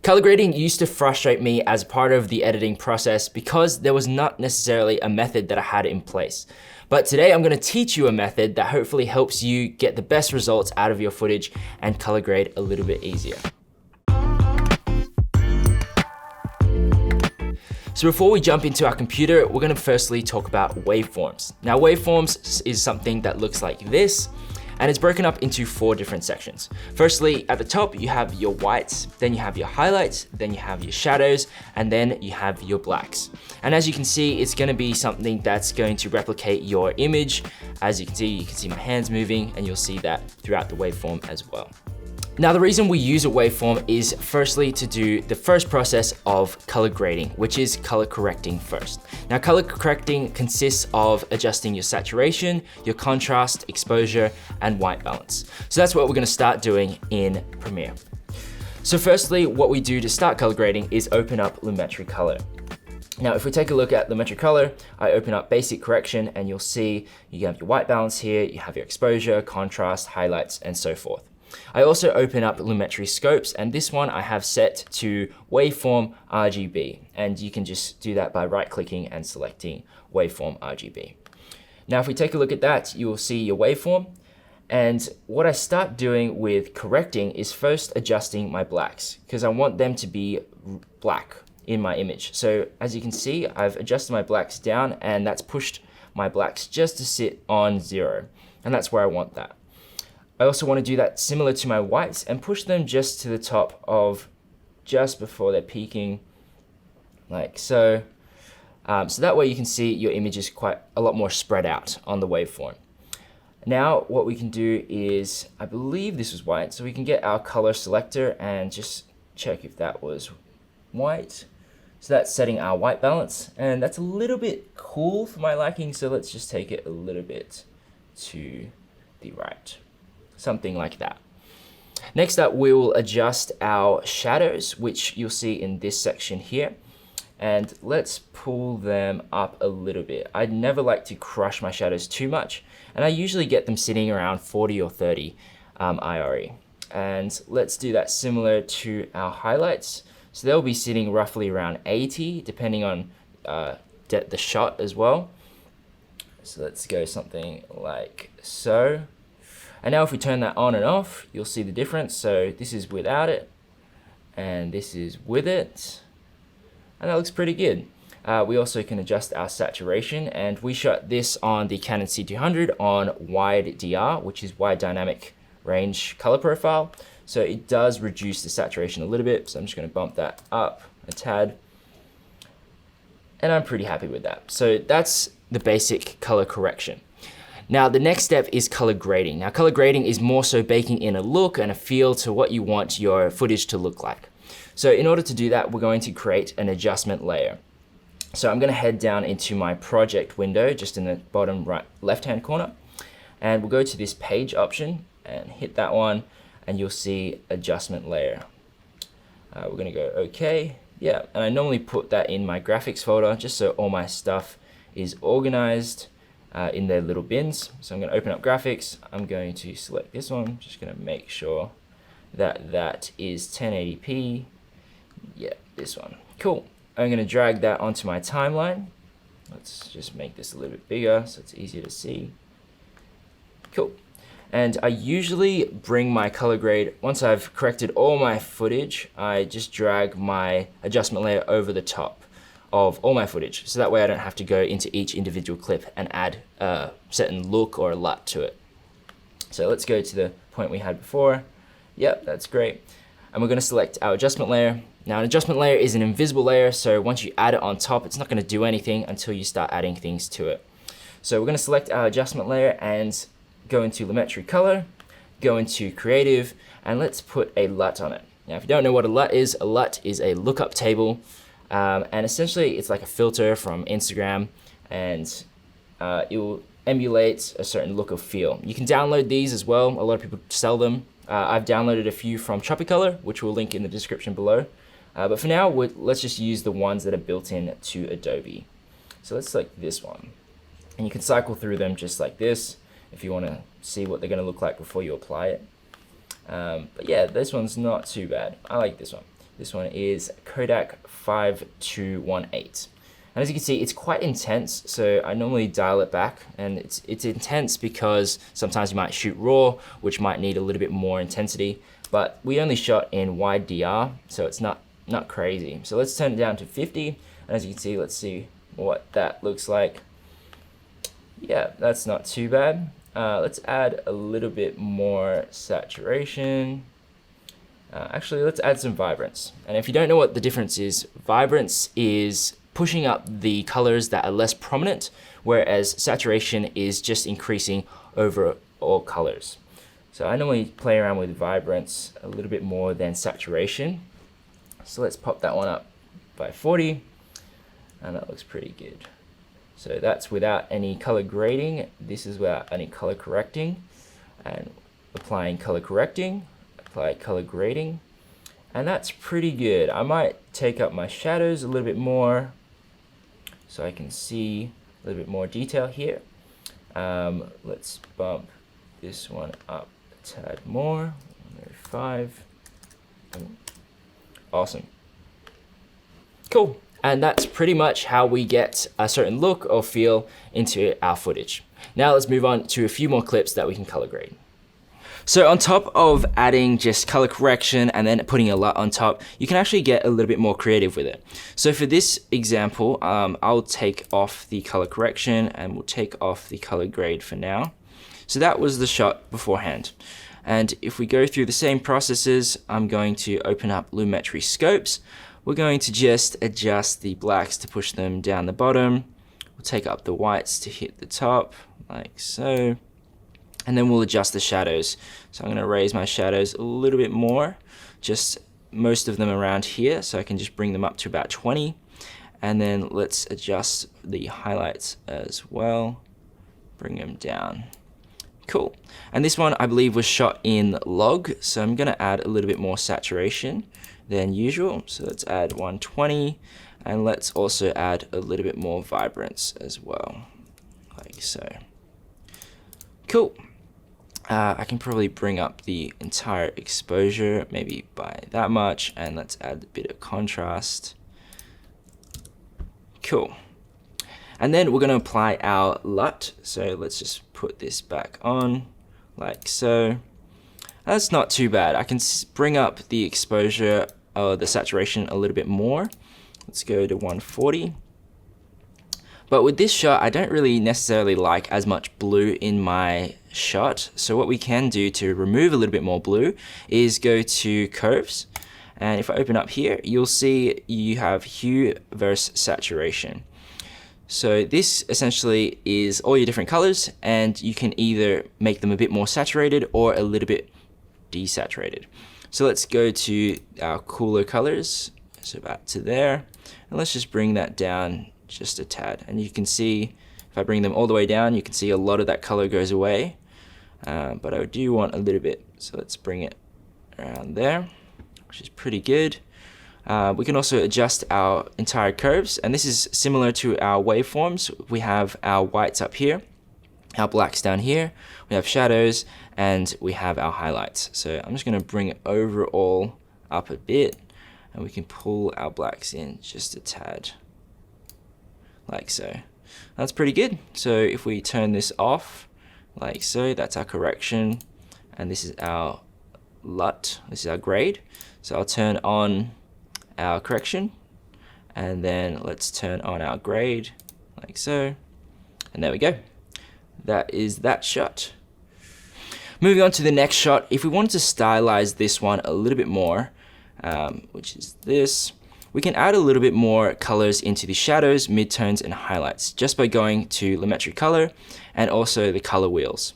Color grading used to frustrate me as part of the editing process because there was not necessarily a method that I had in place. But today I'm gonna teach you a method that hopefully helps you get the best results out of your footage and color grade a little bit easier. So before we jump into our computer, we're gonna firstly talk about waveforms. Now waveforms is something that looks like this, and it's broken up into 4 different sections. Firstly, at the top, you have your whites, then you have your highlights, then you have your shadows, and then you have your blacks. And as you can see, it's gonna be something that's going to replicate your image. As you can see my hands moving, and you'll see that throughout the waveform as well. Now, the reason we use a waveform is firstly to do the first process of color grading, which is color correcting first. Now, color correcting consists of adjusting your saturation, your contrast, exposure, and white balance. So that's what we're gonna start doing in Premiere. So firstly, what we do to start color grading is open up Lumetri Color. Now, if we take a look at Lumetri Color, I open up basic correction and you'll see you have your white balance here, you have your exposure, contrast, highlights, and so forth. I also open up Lumetri Scopes, and this one I have set to Waveform RGB, and you can just do that by right-clicking and selecting Waveform RGB. Now, if we take a look at that, you will see your waveform, and what I start doing with correcting is first adjusting my blacks, because I want them to be black in my image. So as you can see, I've adjusted my blacks down, and that's pushed my blacks just to sit on 0, and that's where I want that. I also want to do that similar to my whites and push them just to the top of just before they're peaking, like so. So that way you can see your image is quite a lot more spread out on the waveform. Now what we can do is, I believe this was white, so we can get our color selector and just check if that was white. So that's setting our white balance, and that's a little bit cool for my liking, so let's just take it a little bit to the right. Something like that. Next up, we will adjust our shadows, which you'll see in this section here. And let's pull them up a little bit. I never like to crush my shadows too much, and I usually get them sitting around 40 or 30 IRE. And let's do that similar to our highlights. So they'll be sitting roughly around 80, depending on the shot as well. So let's go something like so. And now if we turn that on and off, you'll see the difference. So this is without it, and this is with it. And that looks pretty good. We also can adjust our saturation, and we shot this on the Canon C200 on wide DR, which is wide dynamic range color profile. So it does reduce the saturation a little bit. So I'm just gonna bump that up a tad. And I'm pretty happy with that. So that's the basic color correction. Now, the next step is color grading. Now, color grading is more so baking in a look and a feel to what you want your footage to look like. So in order to do that, we're going to create an adjustment layer. So I'm gonna head down into my project window, just in the bottom right, left-hand corner, and we'll go to this page option and hit that one, and you'll see adjustment layer. We're gonna go okay, yeah, and I normally put that in my graphics folder just so all my stuff is organized in their little bins. So I'm going to open up graphics. I'm going to select this one. Just going to make sure that that is 1080p. Yeah, this one. Cool. I'm going to drag that onto my timeline. Let's just make this a little bit bigger so it's easier to see. Cool. And I usually bring my color grade, once I've corrected all my footage, I just drag my adjustment layer over the top of all my footage. So that way I don't have to go into each individual clip and add a certain look or a LUT to it. So let's go to the point we had before. Yep, that's great. And we're gonna select our adjustment layer. Now an adjustment layer is an invisible layer, so once you add it on top, it's not gonna do anything until you start adding things to it. So we're gonna select our adjustment layer and go into Lumetri Color, go into Creative, and let's put a LUT on it. Now if you don't know what a LUT is a lookup table. And essentially it's like a filter from Instagram, and it will emulate a certain look or feel. You can download these as well. A lot of people sell them. I've downloaded a few from Tropicolor, which we'll link in the description below. But for now, let's just use the ones that are built in to Adobe. So let's select this one. And you can cycle through them just like this if you want to see what they're going to look like before you apply it. But yeah, this one's not too bad. I like this one. This one is Kodak 5218. And as you can see, it's quite intense, so I normally dial it back, and it's intense because sometimes you might shoot RAW, which might need a little bit more intensity, but we only shot in wide DR, so it's not crazy. So let's turn it down to 50, and as you can see, let's see what that looks like. Yeah, that's not too bad. Let's add a little bit more saturation. Actually, let's add some vibrance. And if you don't know what the difference is, vibrance is pushing up the colors that are less prominent, whereas saturation is just increasing over all colors. So I normally play around with vibrance a little bit more than saturation. So let's pop that one up by 40, and that looks pretty good. So that's without any color grading. This is without any color correcting, and applying color correcting, apply color grading, and that's pretty good. I might take up my shadows a little bit more so I can see a little bit more detail here. Let's bump this one up a tad more, 5. Awesome. Cool. And that's pretty much how we get a certain look or feel into our footage. Now let's move on to a few more clips that we can color grade. So on top of adding just color correction and then putting a LUT on top, you can actually get a little bit more creative with it. So for this example, I'll take off the color correction and we'll take off the color grade for now. So that was the shot beforehand. And if we go through the same processes, I'm going to open up Lumetri Scopes. We're going to just adjust the blacks to push them down the bottom. We'll take up the whites to hit the top, like so. And then we'll adjust the shadows. So I'm gonna raise my shadows a little bit more, just most of them around here, so I can just bring them up to about 20. And then let's adjust the highlights as well, bring them down. Cool. And this one I believe was shot in log, so I'm gonna add a little bit more saturation than usual. So let's add 120, and let's also add a little bit more vibrance as well, like so. Cool. I can probably bring up the entire exposure, maybe by that much, and let's add a bit of contrast. Cool. And then we're gonna apply our LUT. So let's just put this back on, like so. That's not too bad. I can bring up the exposure or the saturation a little bit more. Let's go to 140. But with this shot, I don't really necessarily like as much blue in my shot. So what we can do to remove a little bit more blue is go to curves. And if I open up here, you'll see you have hue versus saturation. So this essentially is all your different colors, and you can either make them a bit more saturated or a little bit desaturated. So let's go to our cooler colors, so about to there, and let's just bring that down just a tad. And you can see, if I bring them all the way down, you can see a lot of that color goes away, but I do want a little bit, so let's bring it around there, which is pretty good. We can also adjust our entire curves, and this is similar to our waveforms. We have our whites up here, our blacks down here, we have shadows, and we have our highlights. So I'm just gonna bring it overall up a bit, and we can pull our blacks in just a tad, like so. That's pretty good. So if we turn this off, like so, that's our correction, and this is our LUT, this is our grade. So I'll turn on our correction, and then let's turn on our grade, like so, and there we go. That is that shot. Moving on to the next shot, if we wanted to stylize this one a little bit more, which is this, we can add a little bit more colors into the shadows, midtones, and highlights just by going to Lumetri Color and also the color wheels.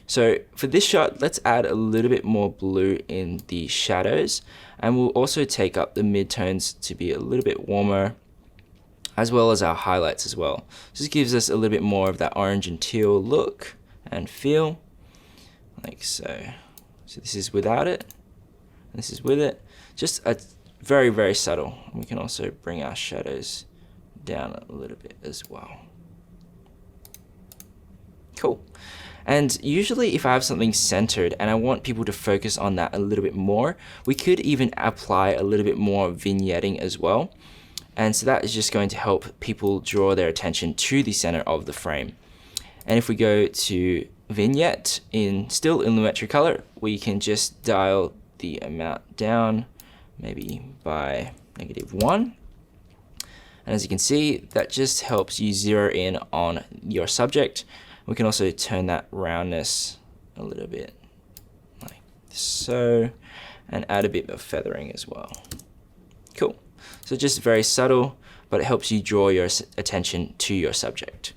So for this shot, let's add a little bit more blue in the shadows, and we'll also take up the midtones to be a little bit warmer, as well as our highlights as well. So this gives us a little bit more of that orange and teal look and feel, like so. So this is without it, and this is with it. Just a very, very subtle. We can also bring our shadows down a little bit as well. Cool. And usually if I have something centered and I want people to focus on that a little bit more, we could even apply a little bit more vignetting as well. And so that is just going to help people draw their attention to the center of the frame. And if we go to vignette still in Lumetri color, we can just dial the amount down, maybe by -1. And as you can see, that just helps you zero in on your subject. We can also turn that roundness a little bit like so, and add a bit of feathering as well. Cool. So just very subtle, but it helps you draw your attention to your subject.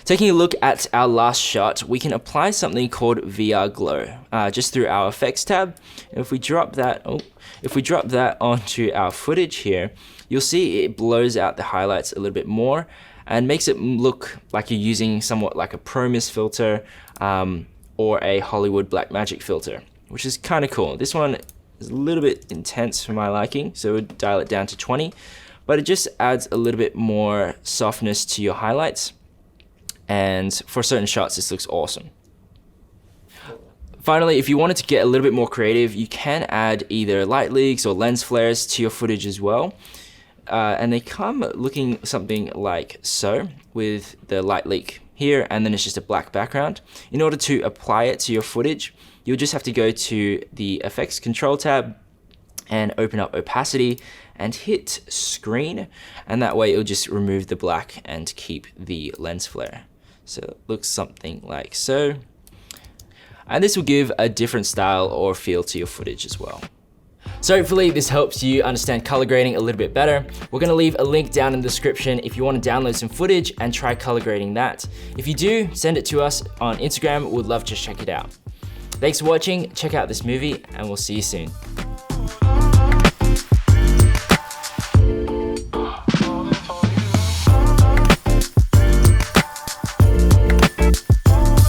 Taking a look at our last shot, we can apply something called VR Glow just through our effects tab. If we drop that, onto our footage here, you'll see it blows out the highlights a little bit more and makes it look like you're using somewhat like a ProMIS filter or a Hollywood Blackmagic filter, which is kind of cool. This one is a little bit intense for my liking, so we'll dial it down to 20, but it just adds a little bit more softness to your highlights. And for certain shots, this looks awesome. Finally, if you wanted to get a little bit more creative, you can add either light leaks or lens flares to your footage as well. And they come looking something like so, with the light leak here, and then it's just a black background. In order to apply it to your footage, you'll just have to go to the Effects Control tab and open up Opacity and hit Screen, and that way it'll just remove the black and keep the lens flare. So it looks something like so. And this will give a different style or feel to your footage as well. So hopefully this helps you understand color grading a little bit better. We're gonna leave a link down in the description if you wanna download some footage and try color grading that. If you do, send it to us on Instagram. We'd love to check it out. Thanks for watching, check out this movie, and we'll see you soon.